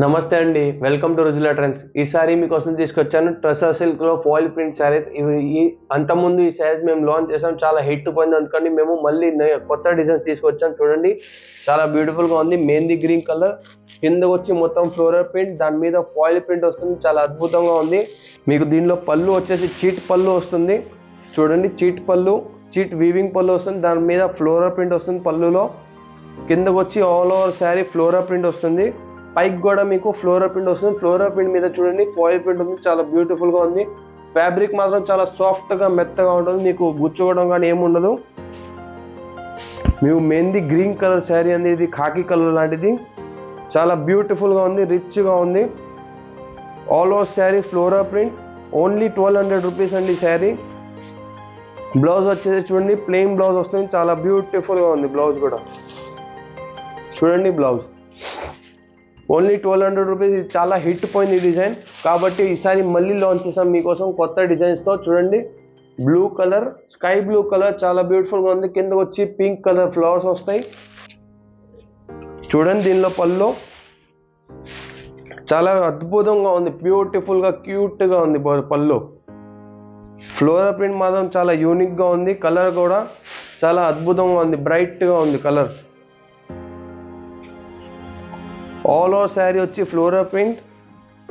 నమస్తే అండి, welcome to Rujula trends. ఈ సారీ మీకోసం తీసుకొచ్చాను ట్రెసా సిల్క్లో ఫాయిల్ ప్రింట్ శారీస్. అంతకుముందు ఈ శారీస్ మేము లాంచ్ చేసాం, చాలా హిట్ పోయింది. అందుకని మేము మళ్ళీ కొత్త డిజైన్స్ తీసుకొచ్చాం. చూడండి, చాలా బ్యూటిఫుల్గా ఉంది. మెహందీ గ్రీన్ కలర్, కింద వచ్చి మొత్తం ఫ్లోరల్ ప్రింట్, దాని మీద ఫాయిల్ ప్రింట్ వస్తుంది. చాలా అద్భుతంగా ఉంది. మీకు దీనిలో పళ్ళు వచ్చేసి చీట్ పళ్ళు వస్తుంది. చూడండి, చీట్ పళ్ళు, చీట్ వీవింగ్ పళ్ళు వస్తుంది. దాని మీద ఫ్లోరల్ ప్రింట్ వస్తుంది పళ్ళులో. కిందకు వచ్చి all over sari floral print వస్తుంది. పైకి కూడా మీకు ఫ్లోరల్ ప్రింట్ వస్తుంది. ఫ్లోరల్ ప్రింట్ మీద చూడండి ఫాయిల్ ప్రింట్ ఉంది. చాలా బ్యూటిఫుల్గా ఉంది. ఫ్యాబ్రిక్ మాత్రం చాలా సాఫ్ట్గా మెత్తగా ఉంటుంది. మీకు గుచ్చుకోవడం కానీ ఏముండదు. మీకు మెహందీ గ్రీన్ కలర్ శారీ అనేది ఖాకీ కలర్ లాంటిది. చాలా బ్యూటిఫుల్గా ఉంది, రిచ్గా ఉంది. All over sari floral print. Only 1200 rupees అండి శారీ. బ్లౌజ్ వచ్చేసి చూడండి ప్లెయిన్ బ్లౌజ్ వస్తుంది. చాలా బ్యూటిఫుల్గా ఉంది బ్లౌజ్ కూడా. చూడండి బ్లౌజ్ ఓన్లీ 1200 రూపీస్. ఇది చాలా హిట్ పోయింది ఈ డిజైన్, కాబట్టి ఈసారి మళ్ళీ లాంచ్ చేసాం మీకోసం కొత్త డిజైన్స్తో. చూడండి, blue colour, sky blue colour, చాలా బ్యూటిఫుల్గా ఉంది. కింద వచ్చి పింక్ కలర్ ఫ్లవర్స్ వస్తాయి. చూడండి, దీనిలో పళ్ళు చాలా అద్భుతంగా ఉంది. బ్యూటిఫుల్గా క్యూట్గా ఉంది పళ్ళు. ఫ్లోరల్ ప్రింట్ మాత్రం చాలా యూనిక్గా ఉంది. కలర్ కూడా చాలా అద్భుతంగా ఉంది, బ్రైట్గా ఉంది కలర్. ఆల్ ఓవర్ శారీ వచ్చి ఫ్లోరల్ ప్రింట్,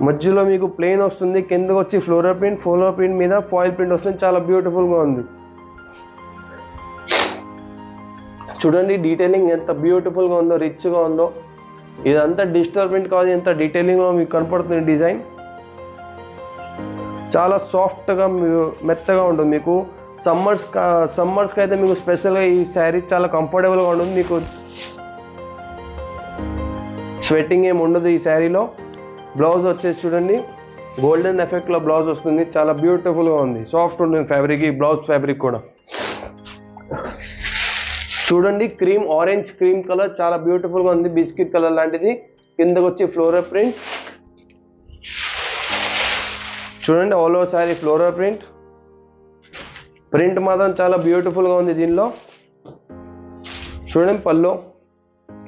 మధ్యలో మీకు ప్లెయిన్ వస్తుంది. కిందకు వచ్చి ఫ్లోరల్ ప్రింట్, ఫ్లోరల్ ప్రింట్ మీద ఫాయిల్ ప్రింట్ వస్తుంది. చాలా బ్యూటిఫుల్గా ఉంది. చూడండి డీటెయిలింగ్ ఎంత బ్యూటిఫుల్గా ఉందో, రిచ్గా ఉందో. ఇదంతా డిజిటల్ ప్రింట్ కాదు, ఎంత డీటెయిలింగ్లో మీకు కనపడుతుంది డిజైన్. చాలా సాఫ్ట్గా మెత్తగా ఉంటుంది. మీకు సమ్మర్స్కి అయితే మీకు స్పెషల్గా ఈ శారీ చాలా కంఫర్టబుల్గా ఉంటుంది. మీకు స్వెట్టింగ్ ఏమి ఉండదు ఈ శారీలో. బ్లౌజ్ వచ్చేసి చూడండి గోల్డెన్ ఎఫెక్ట్లో బ్లౌజ్ వస్తుంది. చాలా బ్యూటిఫుల్గా ఉంది, సాఫ్ట్ ఉంటుంది ఫ్యాబ్రిక్. ఈ బ్లౌజ్ ఫ్యాబ్రిక్ కూడా చూడండి, క్రీమ్ ఆరెంజ్ క్రీమ్ కలర్, చాలా బ్యూటిఫుల్గా ఉంది. బిస్కెట్ కలర్ లాంటిది. కిందకు వచ్చి ఫ్లోరల్ ప్రింట్. చూడండి, all over sari floral print. Print మాత్రం చాలా బ్యూటిఫుల్గా ఉంది దీనిలో. చూడండి పళ్ళు,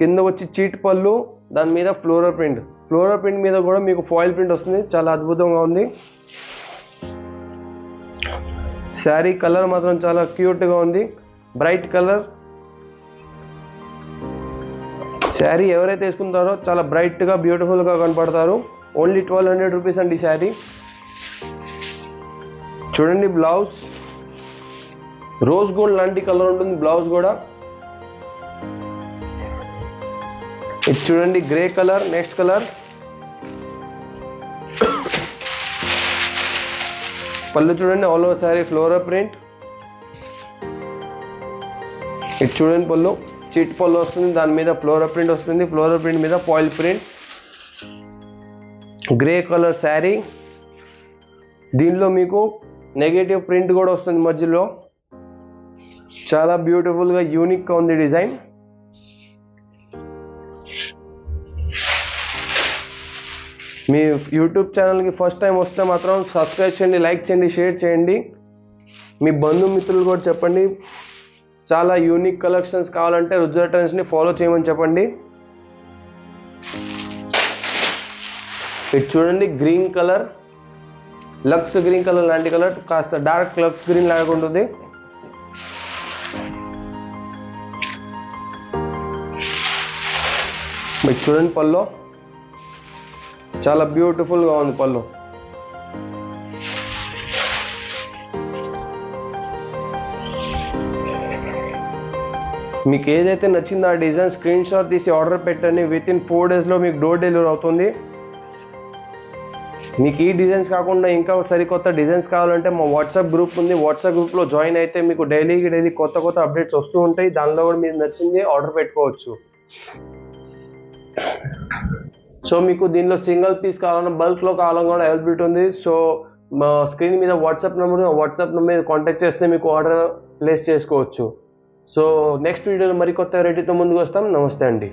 కింద వచ్చి చీట్ పళ్ళు, దాని మీద ఫ్లోరల్ ప్రింట్. ఫ్లోరల్ ప్రింట్ మీద కూడా మీకు ఫాయిల్ ప్రింట్ వస్తుంది. చాలా అద్భుతంగా ఉంది. శారీ కలర్ మాత్రం చాలా క్యూట్గా ఉంది, బ్రైట్ కలర్. శారీ ఎవరైతే వేసుకుంటారో చాలా బ్రైట్గా బ్యూటిఫుల్గా కనపడతారు. ఓన్లీ 1200 రూపీస్ అండి శారీ. చూడండి బ్లౌజ్ రోజ్ గోల్డ్ లాంటి కలర్ ఉంటుంది బ్లౌజ్ కూడా. ఇది చూడండి గ్రే కలర్, నెక్స్ట్ కలర్. పళ్ళు చూడండి all over sari floral print. ఇది చూడండి పళ్ళు చీట్ పళ్ళు వస్తుంది. దాని మీద ఫ్లోరల్ ప్రింట్ వస్తుంది. ఫ్లోరల్ ప్రింట్ మీద foil print. Grey colour sari. దీనిలో మీకు నెగటివ్ ప్రింట్ కూడా వస్తుంది మధ్యలో. చాలా బ్యూటిఫుల్గా యూనిక్గా ఉంది డిజైన్. మీ యూట్యూబ్ ఛానల్కి ఫస్ట్ టైం వస్తే మాత్రం సబ్స్క్రైబ్ చేయండి, లైక్ చేయండి, షేర్ చేయండి. మీ బంధుమిత్రులు కూడా చెప్పండి. చాలా యూనిక్ కలెక్షన్స్ కావాలంటే రుజులా ట్రెండ్స్ని ఫాలో చేయమని చెప్పండి. ఇది చూడండి green colour, Lux green colour లాంటి కలర్, కాస్త డార్క్ లక్స్ గ్రీన్ లాగా ఉంటుంది. మీకు చూడండి పళ్ళు చాలా బ్యూటిఫుల్గా ఉంది పళ్ళు. మీకు ఏదైతే నచ్చిందో ఆ డిజైన్ స్క్రీన్ షాట్ తీసి ఆర్డర్ పెట్టండి. విత్ ఇన్ 4 డేస్లో మీకు డోర్ డెలివరీ అవుతుంది. మీకు ఈ డిజైన్స్ కాకుండా ఇంకా సరికొత్త డిజైన్స్ కావాలంటే మా వాట్సాప్ గ్రూప్ ఉంది. వాట్సాప్ గ్రూప్లో జాయిన్ అయితే మీకు డైలీ కొత్త అప్డేట్స్ వస్తూ ఉంటాయి. దానిలో కూడా మీకు నచ్చింది ఆర్డర్ పెట్టుకోవచ్చు. సో మీకు దీనిలో సింగిల్ పీస్ కావాలన్నా బల్క్లో కావాలన్నా కూడా అవైలబిలిటీ ఉంది. సో మా స్క్రీన్ మీద వాట్సాప్ నెంబర్ కాంటాక్ట్ చేస్తే మీకు ఆర్డర్ ప్లేస్ చేసుకోవచ్చు. సో నెక్స్ట్ వీడియోలో మరికొత్త వెరైటీతో ముందుకు వస్తాం. నమస్తే అండి.